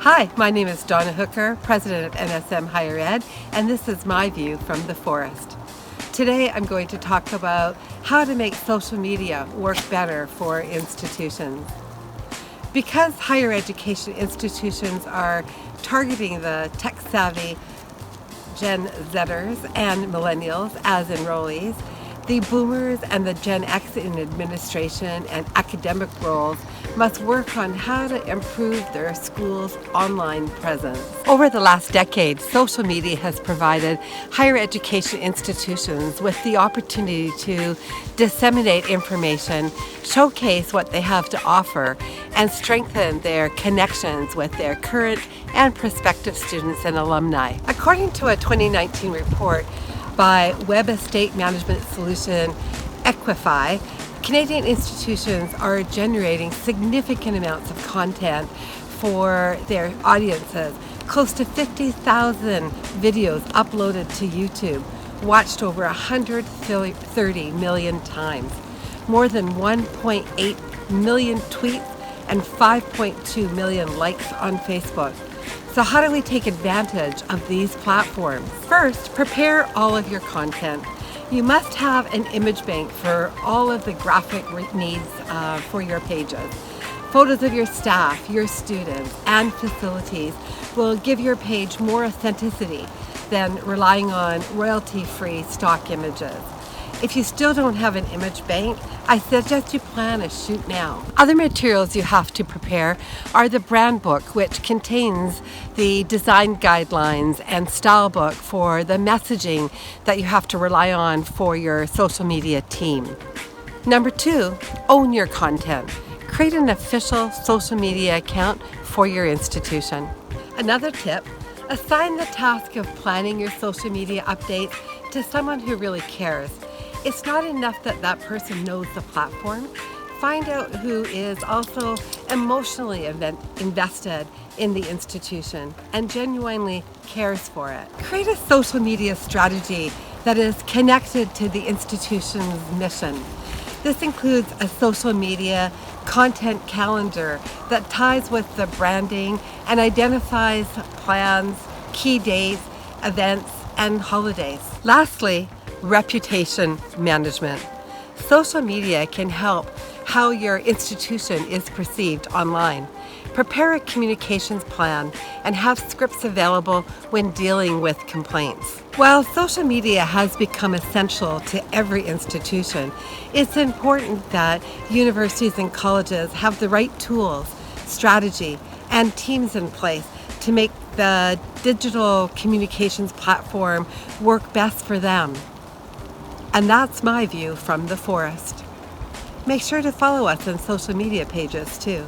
Hi, my name is Donna Hooker, President of NSM Higher Ed, and this is my view from the forest. Today I'm going to talk about how to make social media work better for institutions. Because higher education institutions are targeting the tech-savvy Gen Zers and millennials as enrollees, the boomers and the Gen X in administration and academic roles must work on how to improve their school's online presence. Over the last decade, social media has provided higher education institutions with the opportunity to disseminate information, showcase what they have to offer, and strengthen their connections with their current and prospective students and alumni. According to a 2019 report by Web Estate Management Solution Equify, Canadian institutions are generating significant amounts of content for their audiences. Close to 50,000 videos uploaded to YouTube, watched over 130 million times, more than 1.8 million tweets, and 5.2 million likes on Facebook. So how do we take advantage of these platforms? First, prepare all of your content. You must have an image bank for all of the graphic needs for your pages. Photos of your staff, your students, and facilities will give your page more authenticity than relying on royalty-free stock images. If you still don't have an image bank, I suggest you plan a shoot now. Other materials you have to prepare are the brand book, which contains the design guidelines and style book for the messaging that you have to rely on for your social media team. Number 2, own your content. Create an official social media account for your institution. Another tip, assign the task of planning your social media updates to someone who really cares. It's not enough that that person knows the platform. Find out who is also emotionally invested in the institution and genuinely cares for it. Create a social media strategy that is connected to the institution's mission. This includes a social media content calendar that ties with the branding and identifies plans, key dates, events, and holidays. Lastly, reputation management. Social media can help how your institution is perceived online. Prepare a communications plan and have scripts available when dealing with complaints. While social media has become essential to every institution, it's important that universities and colleges have the right tools, strategy, and teams in place to make the digital communications platform work best for them. And that's my view from the forest. Make sure to follow us on social media pages too.